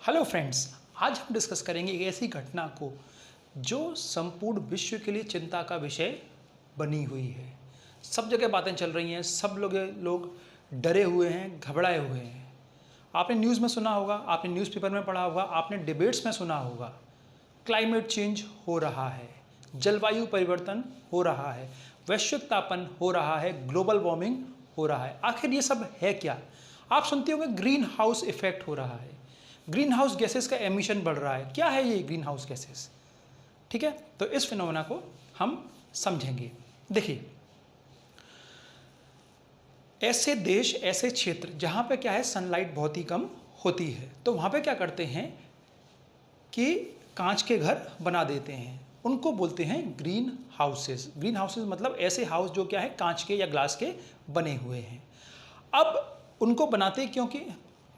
Hello friends, आज हम discuss करेंगे एक ऐसी घटना को जो संपूर्ण विश्व के लिए चिंता का विषय बनी हुई है। सब जगह बातें चल रही हैं, सब लोग डरे हुए हैं, घबराए हुए हैं। आपने न्यूज़ में सुना होगा, आपने न्यूज़पेपर में पढ़ा होगा, आपने डिबेट्स में सुना होगा। क्लाइमेट चेंज हो रहा है, जलवायु परिवर्तन हो रहा है, वैश्विक तापन हो रहा है, ग्लोबल वार्मिंग हो रहा है। आखिर ये सब है क्या? आप सुनते होंगे ग्रीन हाउस इफेक्ट हो रहा है, ग्रीन हाउस गैसेस का एमिशन बढ़ रहा है। क्या है ये ग्रीन हाउस गैसेस? ठीक है, तो इस फिनोमेना को हम समझेंगे। देखिए, ऐसे देश, ऐसे क्षेत्र जहां पे क्या है, सनलाइट बहुत ही कम होती है, तो वहां पे क्या करते हैं कि कांच के घर बना देते हैं। उनको बोलते हैं ग्रीन हाउसेस। ग्रीन हाउसेस मतलब ऐसे हाउस जो क्या है, कांच के या ग्लास के बने हुए हैं। अब उनको बनाते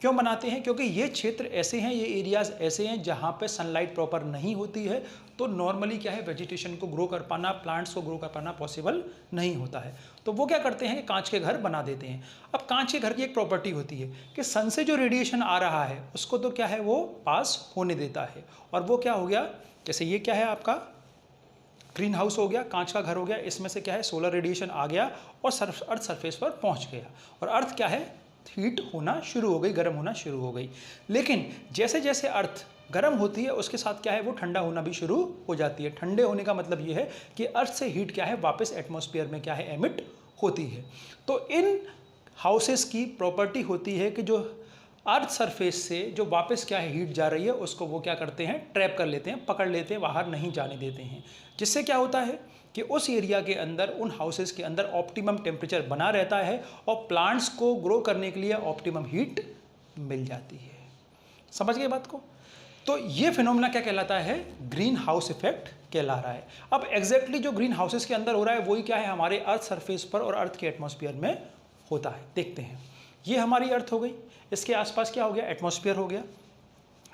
क्यों बनाते हैं? क्योंकि ये क्षेत्र ऐसे हैं, ये एरियाज ऐसे हैं जहाँ पे सनलाइट प्रॉपर नहीं होती है, तो नॉर्मली क्या है, वेजिटेशन को ग्रो कर पाना, प्लांट्स को ग्रो कर पाना पॉसिबल नहीं होता है। तो वो क्या करते हैं कि कांच के घर बना देते हैं। अब कांच के घर की एक प्रॉपर्टी होती है कि सन से जो रेडिएशन आ रहा है उसको तो क्या है, वो पास होने देता है। और वो क्या हो गया, जैसे ये क्या है, आपका ग्रीन हाउस हो गया, कांच का घर हो गया, इसमें से क्या है, सोलर रेडिएशन आ गया और अर्थ सरफेस पर पहुंच गया, और अर्थ क्या है, हीट होना शुरू हो गई, गर्म होना शुरू हो गई। लेकिन जैसे जैसे अर्थ गर्म होती है उसके साथ क्या है, वो ठंडा होना भी शुरू हो जाती है। ठंडे होने का मतलब ये है कि अर्थ से हीट क्या है, वापस एटमॉस्फेयर में क्या है, एमिट होती है। तो इन हाउसेस की प्रॉपर्टी होती है कि जो अर्थ सरफेस से जो वापस क्या है, हीट जा रही है, उसको वो क्या करते हैं, ट्रैप कर लेते हैं, पकड़ लेते हैं, बाहर नहीं जाने देते हैं। जिससे क्या होता है कि उस एरिया के अंदर, उन हाउसेस के अंदर ऑप्टिमम टेम्परेचर बना रहता है और प्लांट्स को ग्रो करने के लिए ऑप्टिमम हीट मिल जाती है। समझ गए बात को? तो ये फिनोमेना क्या कहलाता है, ग्रीन हाउस इफेक्ट कहला रहा है। अब एग्जैक्टली जो ग्रीन हाउसेस के अंदर हो रहा है वही क्या है, हमारे अर्थ सरफेस पर और अर्थ के एटमॉस्फेयर में होता है। देखते हैं, ये हमारी अर्थ हो गई, इसके आसपास क्या हो गया, एटमॉस्फेयर हो गया।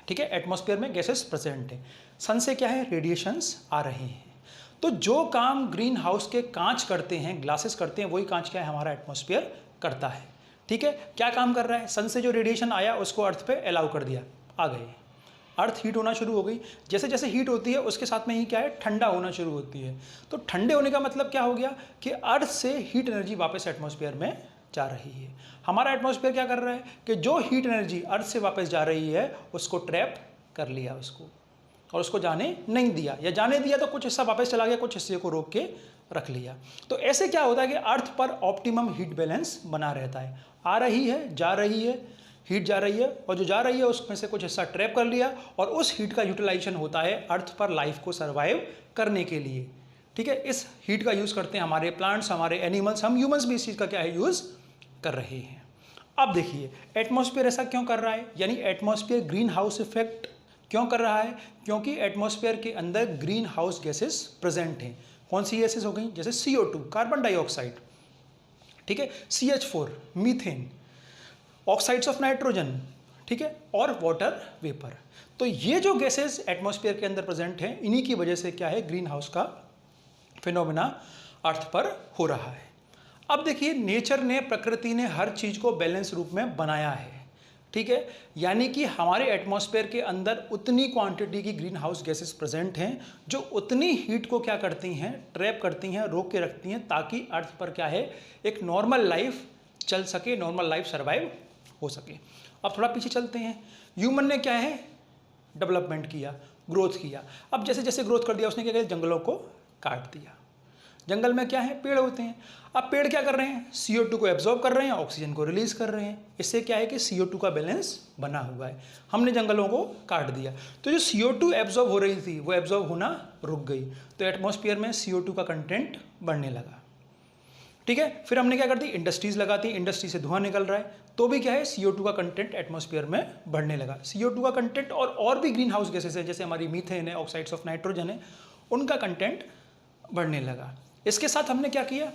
ठीक है, एटमॉस्फेयर में गैसेस प्रेजेंट है, सन से क्या है, रेडिएशंस आ रहे हैं। तो जो काम ग्रीन हाउस के कांच करते हैं, ग्लासेस करते हैं, वही कांच क्या है, हमारा एटमॉस्फेयर करता है। ठीक है, क्या काम कर रहा है, सन से जो रेडिएशन आया उसको अर्थ पे अलाउ कर दिया, आ गए, अर्थ हीट होना शुरू हो गई। जैसे जैसे हीट होती है उसके साथ में ही क्या है, ठंडा होना शुरू होती है। तो ठंडे होने का मतलब क्या हो गया कि अर्थ से हीट एनर्जी वापस एटमॉस्फेयर में जा रही है। हमारा एटमॉस्फेयर क्या कर रहा है कि जो हीट एनर्जी अर्थ से वापस जा रही है उसको ट्रैप कर लिया उसको, और उसको जाने नहीं दिया, या जाने दिया तो कुछ हिस्सा वापस चला गया, कुछ हिस्से को रोक के रख लिया। तो ऐसे क्या होता है कि अर्थ पर ऑप्टिमम हीट बैलेंस बना रहता है। आ रही है, जा रही है, हीट जा रही है, और जो जा रही है उसमें से कुछ हिस्सा ट्रैप कर लिया, और उस हीट का यूटिलाइजेशन होता है अर्थ पर लाइफ को सर्वाइव करने के लिए। ठीक है, इस हीट का यूज़ करते हैं हमारे प्लांट्स, हमारे एनिमल्स, हम ह्यूमंस भी इस चीज़ का क्या है, यूज़ कर रहे हैं। अब देखिए, एटमॉस्फेयर ऐसा क्यों कर रहा है, यानी एटमॉस्फेयर ग्रीन हाउस इफेक्ट क्यों कर रहा है? क्योंकि एटमॉस्फेयर के अंदर ग्रीन हाउस गैसेस प्रेजेंट हैं। कौन सी गैसेस हो गई, जैसे CO2 कार्बन डाइऑक्साइड, ठीक है, CH4 methane, oxides of nitrogen, ठीक है, और वाटर वेपर। तो ये जो गैसेस एटमॉस्फेयर के अंदर प्रेजेंट हैं, इन्हीं की वजह से क्या है, ग्रीन हाउस का फिनोमेना अर्थ पर हो रहा है। अब देखिए, नेचर ने, प्रकृति ने हर चीज को बैलेंस रूप में बनाया है। ठीक है, यानी कि हमारे एटमॉस्फेयर के अंदर उतनी क्वांटिटी की ग्रीन हाउस गैसेस प्रेजेंट हैं जो उतनी हीट को क्या करती हैं, ट्रैप करती हैं, रोक के रखती हैं, ताकि अर्थ पर क्या है, एक नॉर्मल लाइफ चल सके, नॉर्मल लाइफ सर्वाइव हो सके। अब थोड़ा पीछे चलते हैं, ह्यूमन ने क्या है, डेवलपमेंट किया, ग्रोथ किया। अब जैसे जैसे ग्रोथ कर दिया उसने क्या किया, जंगलों को काट दिया। जंगल में क्या है, पेड़ होते हैं। अब पेड़ क्या कर रहे हैं, CO2 को एब्जॉर्ब कर रहे हैं, ऑक्सीजन को रिलीज कर रहे हैं। इससे क्या है कि CO2 का बैलेंस बना हुआ है। हमने जंगलों को काट दिया तो जो CO2 एब्जॉर्ब हो रही थी वो एब्जॉर्ब होना रुक गई, तो एटमॉस्फेयर में CO2 का कंटेंट बढ़ने लगा। ठीक है, फिर हमने क्या कर दी, इंडस्ट्रीज लगाती, इंडस्ट्री से धुआं निकल रहा है, तो भी क्या है, CO2 का कंटेंट एटमॉस्फेयर में बढ़ने लगा। CO2 का कंटेंट और भी ग्रीन हाउस गैसेस है, जैसे हमारी मीथेन है, ऑक्साइड्स ऑफ नाइट्रोजन है, उनका कंटेंट बढ़ने लगा। इसके साथ हमने क्या किया,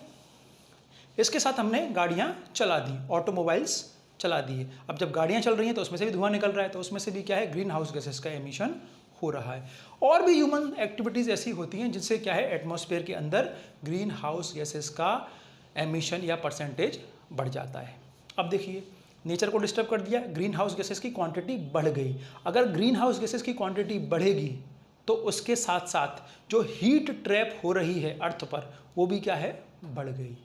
इसके साथ हमने गाड़ियां चला दी, ऑटोमोबाइल्स चला दिए। अब जब गाड़ियां चल रही हैं तो उसमें से भी धुआं निकल रहा है, तो उसमें से भी क्या है, ग्रीन हाउस गैसेस का एमिशन हो रहा है। और भी ह्यूमन एक्टिविटीज ऐसी होती हैं जिनसे क्या है, एटमॉस्फेयर के अंदर ग्रीन हाउस गैसेस का एमिशन या परसेंटेज बढ़ जाता है। अब देखिए, नेचर को डिस्टर्ब कर दिया, ग्रीन हाउस गैसेस की क्वांटिटी बढ़ गई। अगर ग्रीन हाउस गैसेस की क्वांटिटी बढ़ेगी तो उसके साथ साथ जो हीट ट्रैप हो रही है अर्थ पर वो भी क्या है, बढ़ गई।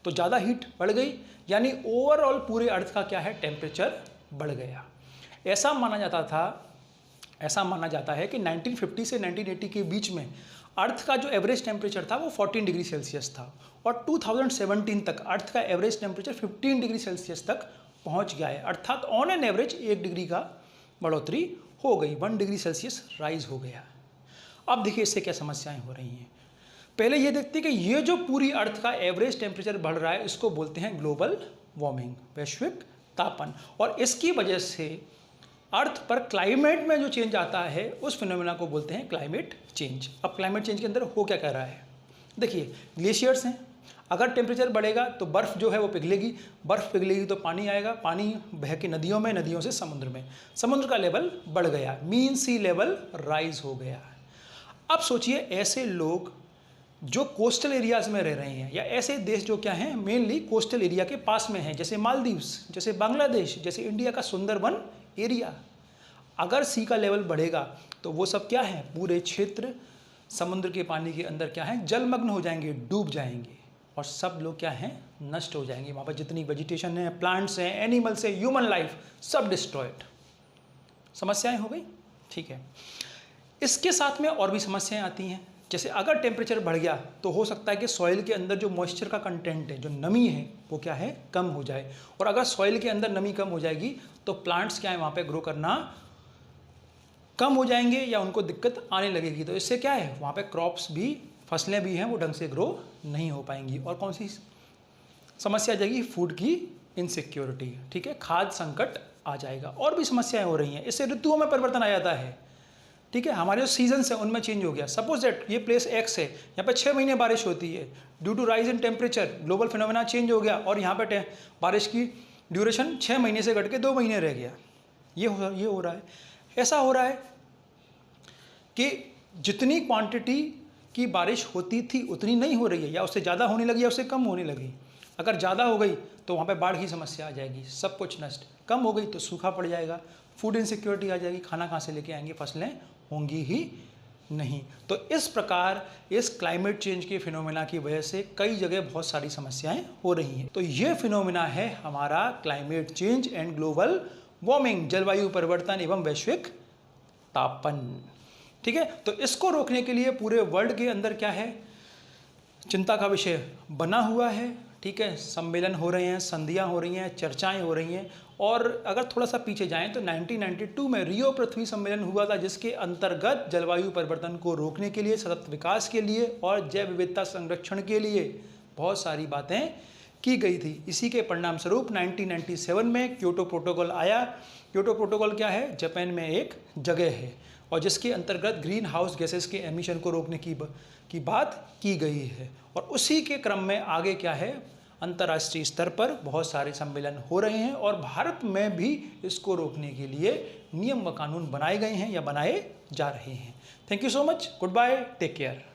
तो ज़्यादा हीट बढ़ गई यानी ओवरऑल पूरे अर्थ का क्या है, टेम्परेचर बढ़ गया। ऐसा माना जाता है कि 1950 से 1980 के बीच में अर्थ का जो एवरेज टेम्परेचर था वो 14 डिग्री सेल्सियस था और 2017 तक अर्थ का एवरेज टेम्परेचर 15 डिग्री सेल्सियस तक पहुंच गया है। अर्थात ऑन एन एवरेज 1 डिग्री का बढ़ोतरी हो गई, 1 डिग्री सेल्सियस राइज हो गया। अब देखिए इससे क्या समस्याएं हो रही हैं। पहले ये देखते हैं कि ये जो पूरी अर्थ का एवरेज टेम्परेचर बढ़ रहा है इसको बोलते हैं ग्लोबल वार्मिंग, वैश्विक तापन। और इसकी वजह से अर्थ पर क्लाइमेट में जो चेंज आता है उस फिनोमेना को बोलते हैं क्लाइमेट चेंज। अब क्लाइमेट चेंज के अंदर हो क्या कह रहा है, देखिए ग्लेशियर्स हैं, अगर टेम्परेचर बढ़ेगा तो बर्फ़ जो है वो पिघलेगी, बर्फ़ पिघलेगी तो पानी आएगा, पानी बह के नदियों में, नदियों से समुद्र में, समुद्र का लेवल बढ़ गया, मीन सी लेवल राइज हो गया। अब सोचिए ऐसे लोग जो कोस्टल एरियाज़ में रह रहे हैं या ऐसे देश जो क्या हैं मेनली कोस्टल एरिया के पास में हैं, जैसे मालदीव्स, जैसे बांग्लादेश, जैसे इंडिया का सुंदरबन एरिया, अगर सी का लेवल बढ़ेगा तो वो सब क्या है, पूरे क्षेत्र समुद्र के पानी के अंदर क्या है, जलमग्न हो जाएंगे, डूब जाएंगे और सब लोग क्या हैं, नष्ट हो जाएंगे। वहाँ पर जितनी वेजिटेशन है, प्लांट्स हैं, एनिमल्स है, ह्यूमन लाइफ सब डिस्ट्रॉयड। समस्याएं हो गई, ठीक है। इसके साथ में और भी समस्याएं आती हैं, जैसे अगर टेम्परेचर बढ़ गया तो हो सकता है कि सॉइल के अंदर जो मॉइस्चर का कंटेंट है, जो नमी है, वो क्या है, कम हो जाए। और अगर सॉइल के अंदर नमी कम हो जाएगी तो प्लांट्स क्या है वहाँ पे ग्रो करना कम हो जाएंगे या उनको दिक्कत आने लगेगी। तो इससे क्या है, वहाँ पे क्रॉप्स भी, फसलें भी हैं, वो ढंग से ग्रो नहीं हो पाएंगी। और कौन सी समस्या आ जाएगी, फूड की इनसिक्योरिटी, ठीक है, खाद्य संकट आ जाएगा। और भी समस्याएं हो रही हैं, इससे ऋतुओं में परिवर्तन आ जाता है, ठीक है, हमारे जो सीजन्स हैं उनमें चेंज हो गया। सपोज दैट ये प्लेस एक्स है, यहाँ पे 6 महीने बारिश होती है, due to rise in temperature global phenomena change हो गया और यहाँ पे बारिश की ड्यूरेशन 6 महीने से घट के 2 महीने रह गया। ये हो रहा है। ऐसा हो रहा है कि जितनी क्वांटिटी की बारिश होती थी उतनी नहीं हो रही है, या उससे ज़्यादा होने लगी या उससे कम होने लगी। अगर ज़्यादा हो गई तो वहाँ पे बाढ़ की समस्या आ जाएगी, सब कुछ नष्ट। कम हो गई तो सूखा पड़ जाएगा, फूड इनसिक्योरिटी आ जाएगी, खाना कहाँ से लेके आएंगे, फसलें होंगी ही नहीं। तो इस प्रकार इस क्लाइमेट चेंज के फिनोमेना की वजह से कई जगह बहुत सारी समस्याएं हो रही हैं। तो ये फिनोमेना है हमारा climate change and global warming, जलवायु परिवर्तन एवं वैश्विक तापन, ठीक है। तो इसको रोकने के लिए पूरे वर्ल्ड के अंदर क्या है, चिंता का विषय बना हुआ है, ठीक है। सम्मेलन हो रहे हैं, संधियां हो रही हैं, चर्चाएं हो रही हैं। और अगर थोड़ा सा पीछे जाएं तो 1992 में रियो पृथ्वी सम्मेलन हुआ था, जिसके अंतर्गत जलवायु परिवर्तन को रोकने के लिए, सतत विकास के लिए और जैव विविधता संरक्षण के लिए बहुत सारी बातें की गई थी। इसी के परिणाम स्वरूप 1997 में क्योटो प्रोटोकॉल आया। क्योटो प्रोटोकॉल क्या है, जापान में एक जगह है और जिसके अंतर्गत ग्रीन हाउस गैसेस के एमिशन को रोकने की बात की गई है। और उसी के क्रम में आगे क्या है, अंतर्राष्ट्रीय स्तर पर बहुत सारे सम्मेलन हो रहे हैं और भारत में भी इसको रोकने के लिए नियम व कानून बनाए गए हैं या बनाए जा रहे हैं। Thank you so much, good bye, take care.